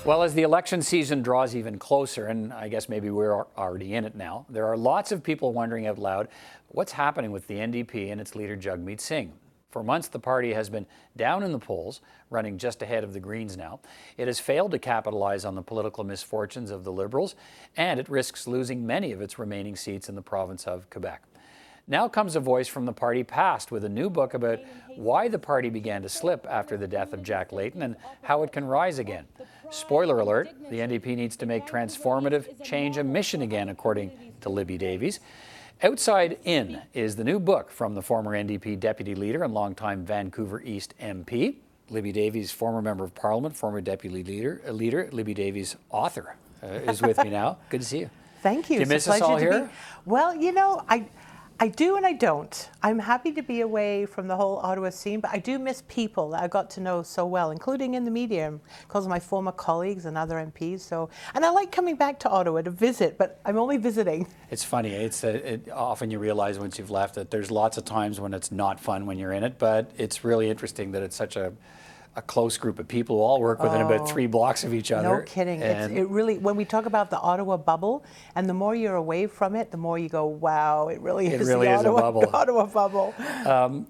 Well, as the election season draws even closer, and I guess maybe we're already in it now, there are lots of people wondering out loud what's happening with the NDP and its leader Jagmeet Singh. For months, the party has been down in the polls, running just ahead of the Greens now. It has failed to capitalize on the political misfortunes of the Liberals, and it risks losing many of its remaining seats in the province of Quebec. Now comes a voice from the party past with a new book about why the party began to slip after the death of Jack Layton and how it can rise again. Spoiler alert, the NDP needs to make transformative change a mission again, according to Libby Davies. Outside In is the new book from the former NDP deputy leader and longtime Vancouver East MP. Libby Davies, former member of Parliament, former deputy leader, Libby Davies, author, is with me now. Good to see you. Thank you. Do you miss us all here? Well, you know, I do and I don't. I'm happy to be away from the whole Ottawa scene, but I do miss people that I got to know so well, including in the media, because of my former colleagues and other MPs. And I like coming back to Ottawa to visit, but I'm only visiting. It's funny. Often you realize once you've left that there's lots of times when it's not fun when you're in it, but it's really interesting that it's such a close group of people who all work within about 3 blocks of each other. No kidding. It really, when we talk about the Ottawa bubble, and the more you're away from it, the more you go, wow, it really is the Ottawa bubble.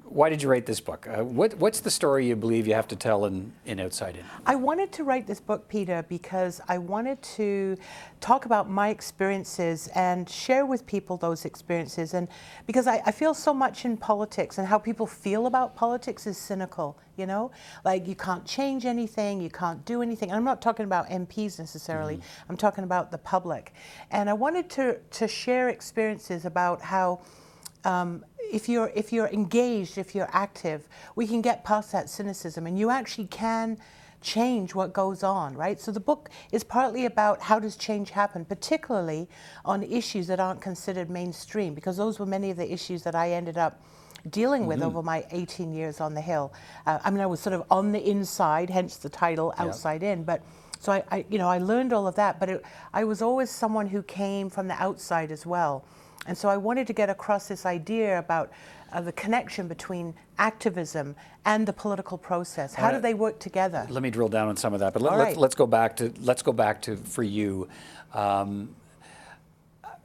Why did you write this book? What's the story you believe you have to tell in Outside In? I wanted to write this book, Peter, because I wanted to talk about my experiences and share with people those experiences. And because I feel so much in politics, and how people feel about politics is cynical, you know? Like, you can't change anything, you can't do anything. And I'm not talking about MPs necessarily, I'm talking about the public. And I wanted to share experiences about how if you're engaged, if you're active, we can get past that cynicism, and you actually can change what goes on, right? So the book is partly about how does change happen, particularly on issues that aren't considered mainstream, because those were many of the issues that I ended up dealing with over my 18 years on the Hill. I mean, I was sort of on the inside, hence the title, Outside In. But so I learned all of that, but I was always someone who came from the outside as well. And so I wanted to get across this idea about the connection between activism and the political process. How do they work together? Let me drill down on some of that, but let's go back to for you.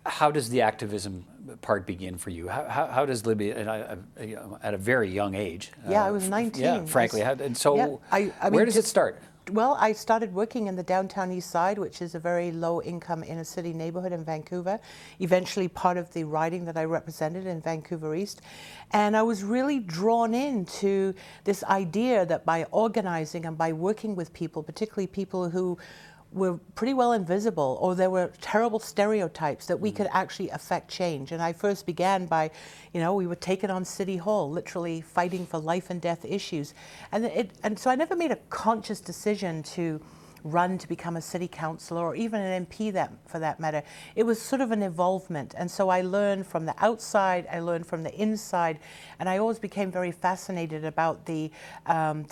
How does the activism part begin for you? How does Libby, and at a very young age? Yeah, I was 19. Yeah, frankly. And so I mean, where does it start? Well, I started working in the downtown east side, which is a very low-income inner-city neighborhood in Vancouver, eventually part of the riding that I represented in Vancouver East. And I was really drawn into this idea that by organizing and by working with people, particularly people who were pretty well invisible, or there were terrible stereotypes, that we could actually affect change. And I first began by, we were taken on City Hall, literally fighting for life and death issues. And so I never made a conscious decision to run to become a city councillor or even an MP for that matter. It was sort of an evolvement. And so I learned from the outside, I learned from the inside, and I always became very fascinated about the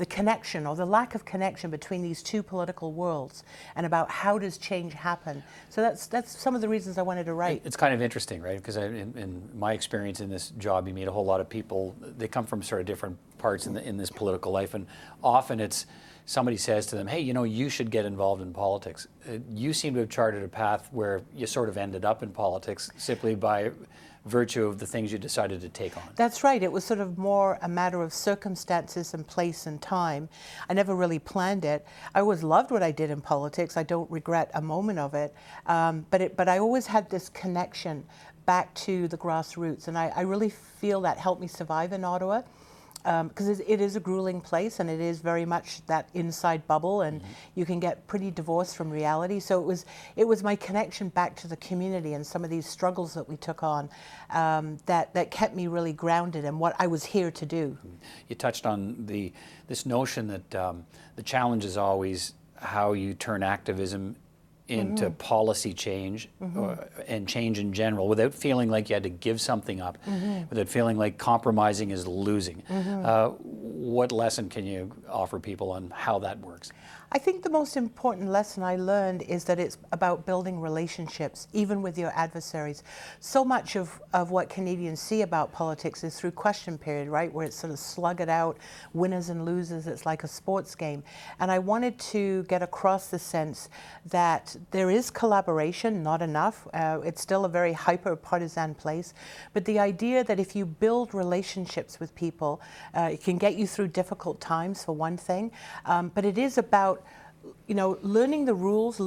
connection, or the lack of connection, between these two political worlds, and about how does change happen. So that's some of the reasons I wanted to write. It's kind of interesting, right? Because in my experience in this job, you meet a whole lot of people. They come from sort of different parts in this political life, and often it's somebody says to them, hey, you should get involved in politics. You seem to have charted a path where you sort of ended up in politics simply by virtue of the things you decided to take on. That's right. It was sort of more a matter of circumstances and place and time. I never really planned it. I always loved what I did in politics. I don't regret a moment of it. But I always had this connection back to the grassroots. And I really feel that helped me survive in Ottawa. Because it is a grueling place, and it is very much that inside bubble, and you can get pretty divorced from reality. So it was my connection back to the community and some of these struggles that we took on that kept me really grounded in what I was here to do. You touched on this notion that the challenge is always how you turn activism into policy change and change in general without feeling like you had to give something up, without feeling like compromising is losing. What lesson can you offer people on how that works? I think the most important lesson I learned is that it's about building relationships, even with your adversaries. So much of what Canadians see about politics is through question period, right, where it's sort of slug it out, winners and losers, it's like a sports game. And I wanted to get across the sense that there is collaboration, not enough. It's still a very hyper-partisan place. But the idea that if you build relationships with people, it can get you through difficult times, for one thing. But it is about learning the rules,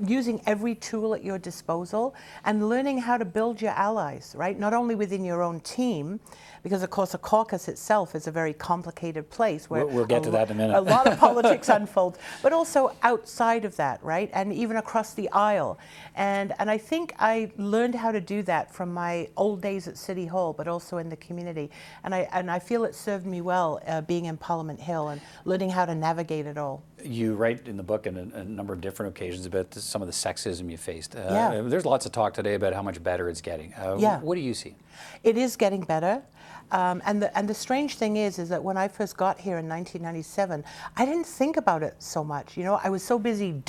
using every tool at your disposal, and learning how to build your allies, right? Not only within your own team, because of course a caucus itself is a very complicated place where we'll get to that in a minute. A lot of politics unfolds, but also outside of that, right? And even across the aisle. And I think I learned how to do that from my old days at City Hall, but also in the community. And I feel it served me well being in Parliament Hill and learning how to navigate it all. You write in the book on a number of different occasions about some of the sexism you faced. Yeah. There's lots of talk today about how much better it's getting. Yeah. What do you see? It is getting better. And the strange thing is that when I first got here in 1997, I didn't think about it so much. I was so busy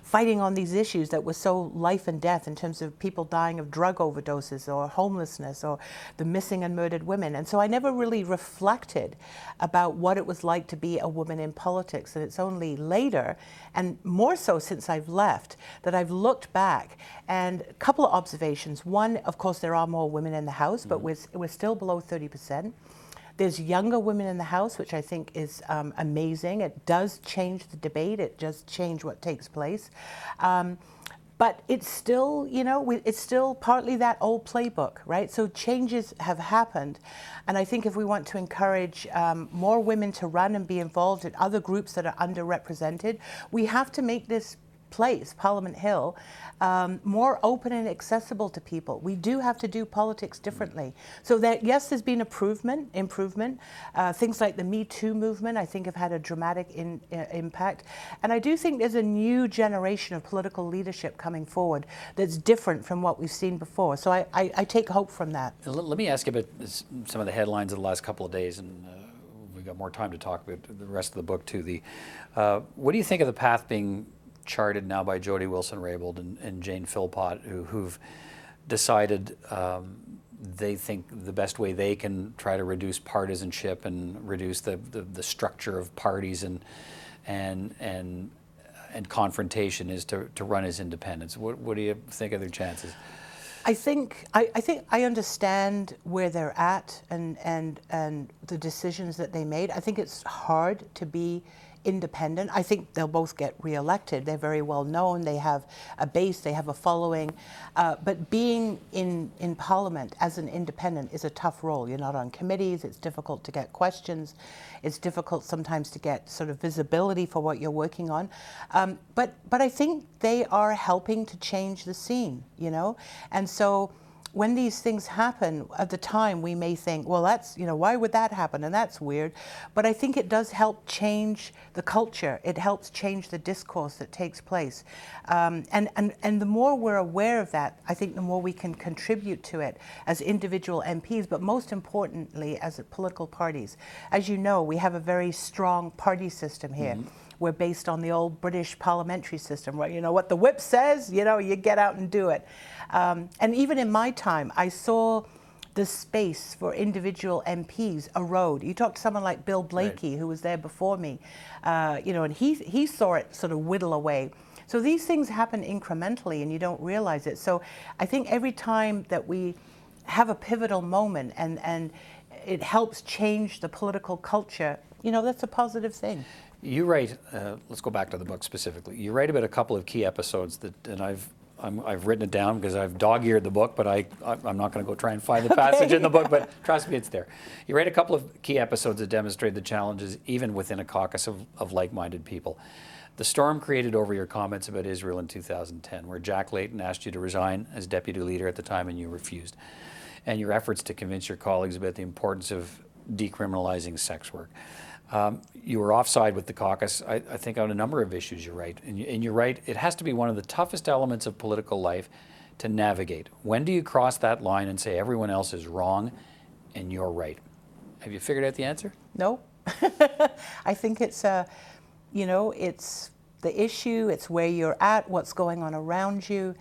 fighting on these issues that were so life and death in terms of people dying of drug overdoses or homelessness or the missing and murdered women. And so I never really reflected about what it was like to be a woman in politics. And it's only later, and more so since I've left, that I've looked back. And a couple of observations. One, of course, there are more women in the House, but we're still below 30%. There's younger women in the House, which I think is amazing. It does change the debate. It does change what takes place. But it's still, it's still partly that old playbook, right? So changes have happened. And I think if we want to encourage more women to run and be involved in other groups that are underrepresented, we have to make this place, Parliament Hill, more open and accessible to people. We do have to do politics differently. So that, yes, there's been improvement. Things like the Me Too movement, I think, have had a dramatic impact. And I do think there's a new generation of political leadership coming forward that's different from what we've seen before. So I take hope from that. Let me ask you about some of the headlines of the last couple of days, and we've got more time to talk about the rest of the book too. What do you think of the path being charted now by Jody Wilson-Raybould and Jane Philpott, who've decided they think the best way they can try to reduce partisanship and reduce the structure of parties and confrontation is to run as independents? What do you think of their chances? I think I understand where they're at and the decisions that they made. I think it's hard to be independent. I think they'll both get re-elected. They're very well known. They have a base. They have a following. But being in Parliament as an independent is a tough role. You're not on committees. It's difficult to get questions. It's difficult sometimes to get sort of visibility for what you're working on. But I think they are helping to change the scene, And so when these things happen, at the time we may think, well, that's, why would that happen? And that's weird. But I think it does help change the culture. It helps change the discourse that takes place. And the more we're aware of that, I think the more we can contribute to it as individual MPs, but most importantly, as political parties. As you know, we have a very strong party system here. We're based on the old British parliamentary system, where, what the whip says, you get out and do it. And even in my time, I saw the space for individual MPs erode. You talk to someone like Bill Blakey, who was there before me, and he saw it sort of whittle away. So these things happen incrementally, and you don't realize it. So I think every time that we have a pivotal moment and it helps change the political culture, that's a positive thing. You write, let's go back to the book specifically. You write about a couple of key episodes and I've written it down because I've dog-eared the book, but I'm not going to go try and find the passage in the book, but trust me, it's there. You write a couple of key episodes that demonstrate the challenges even within a caucus of like-minded people. The storm created over your comments about Israel in 2010, where Jack Layton asked you to resign as deputy leader at the time and you refused. And your efforts to convince your colleagues about the importance of decriminalizing sex work. You were offside with the caucus, I think, on a number of issues, you're right. And you're right, it has to be one of the toughest elements of political life to navigate. When do you cross that line and say everyone else is wrong and you're right? Have you figured out the answer? No. I think it's, it's the issue, it's where you're at, what's going on around you.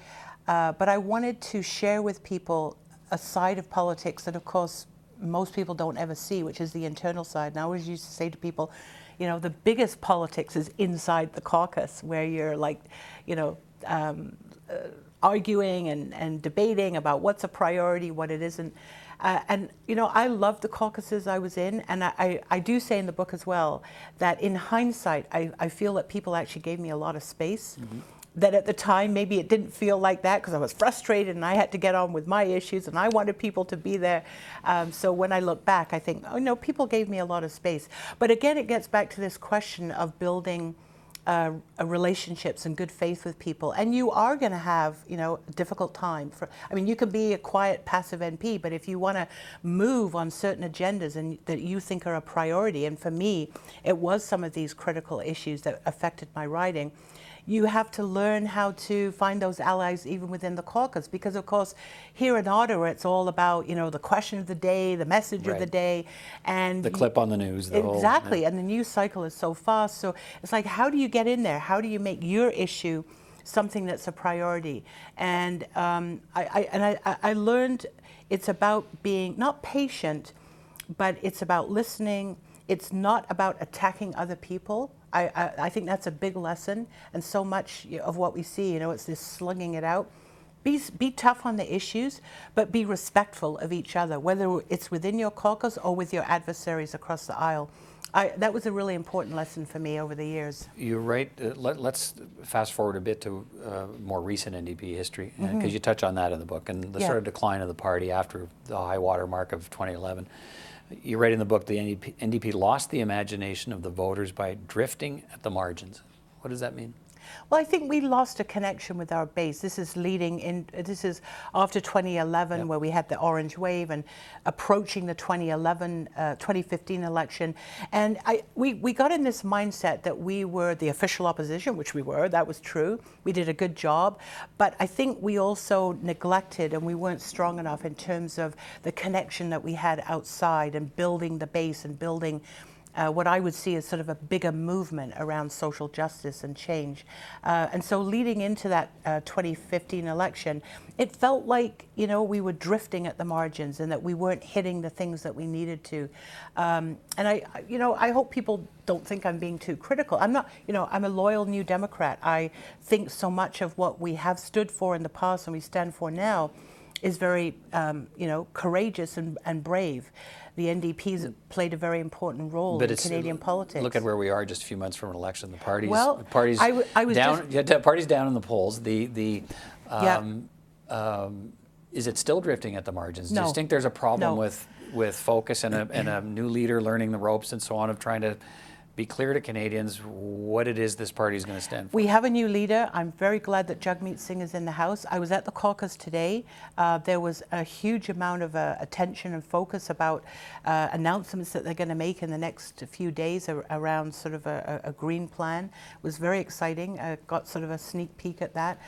But I wanted to share with people a side of politics that, of course, most people don't ever see, which is the internal side. And I always used to say to people, the biggest politics is inside the caucus, where you're like, arguing and debating about what's a priority, what it isn't. I love the caucuses I was in, and I do say in the book as well that in hindsight, I feel that people actually gave me a lot of space. Mm-hmm. That at the time, maybe it didn't feel like that because I was frustrated and I had to get on with my issues and I wanted people to be there. So when I look back, I think, people gave me a lot of space. But again, it gets back to this question of building relationships and good faith with people. And you are going to have, a difficult time. You can be a quiet, passive MP, but if you want to move on certain agendas and that you think are a priority, and for me, it was some of these critical issues that affected my riding, you have to learn how to find those allies even within the caucus, because of course here in Ottawa it's all about the question of the day, the message of the day, and the clip on the news. Exactly, and the news cycle is so fast. So it's like, how do you get in there? How do you make your issue something that's a priority? And I learned it's about being not patient, but it's about listening. It's not about attacking other people. I think that's a big lesson, and so much of what we see, it's this slugging it out. Be tough on the issues, but be respectful of each other, whether it's within your caucus or with your adversaries across the aisle. That was a really important lesson for me over the years. You're right. Let's fast forward a bit to more recent NDP history, because you touch on that in the book, and the sort of decline of the party after the high water mark of 2011. You write in the book, the NDP lost the imagination of the voters by drifting at the margins. What does that mean? Well, I think we lost a connection with our base. This is after 2011, where we had the orange wave and approaching the 2015 election. And we got in this mindset that we were the official opposition, which we were, that was true. We did a good job. But I think we also neglected, and we weren't strong enough in terms of the connection that we had outside and building the base and building what I would see as sort of a bigger movement around social justice and change. And so leading into that 2015 election, it felt like, we were drifting at the margins and that we weren't hitting the things that we needed to. And I hope people don't think I'm being too critical. I'm not, I'm a loyal New Democrat. I think so much of what we have stood for in the past and we stand for now is very, courageous and brave. The NDP's played a very important role in Canadian politics. Look at where we are just a few months from an election. The party's party's down in the polls. Is it still drifting at the margins? No. Do you think there's a problem with focus and a new leader learning the ropes and so on, of trying to be clear to Canadians what it is this party is going to stand for? We have a new leader. I'm very glad that Jagmeet Singh is in the House. I was at the caucus today. There was a huge amount of attention and focus about announcements that they're going to make in the next few days around sort of a green plan. It was very exciting. I got sort of a sneak peek at that.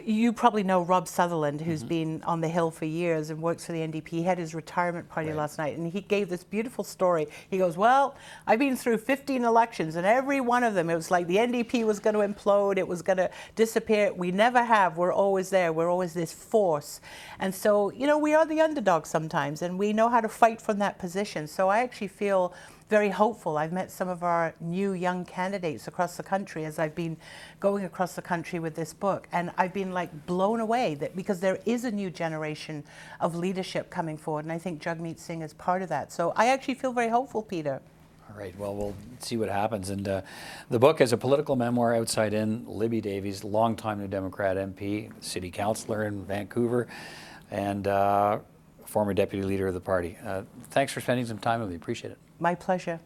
You probably know Rob Sutherland, who's been on the Hill for years and works for the NDP. He had his retirement party last night, and he gave this beautiful story. He goes, well, I've been through 15 elections, and every one of them, it was like the NDP was going to implode, it was going to disappear. We never have. We're always there. We're always this force. And so, we are the underdog sometimes, and we know how to fight from that position. So I actually feel very hopeful. I've met some of our new young candidates across the country as I've been going across the country with this book, and I've been blown away because there is a new generation of leadership coming forward, and I think Jagmeet Singh is part of that. So I actually feel very hopeful, Peter. All right, well, we'll see what happens. And the book is a political memoir, outside in. Libby Davies, longtime New Democrat MP, city councillor in Vancouver, and former deputy leader of the party. Thanks for spending some time with me. Appreciate it. My pleasure.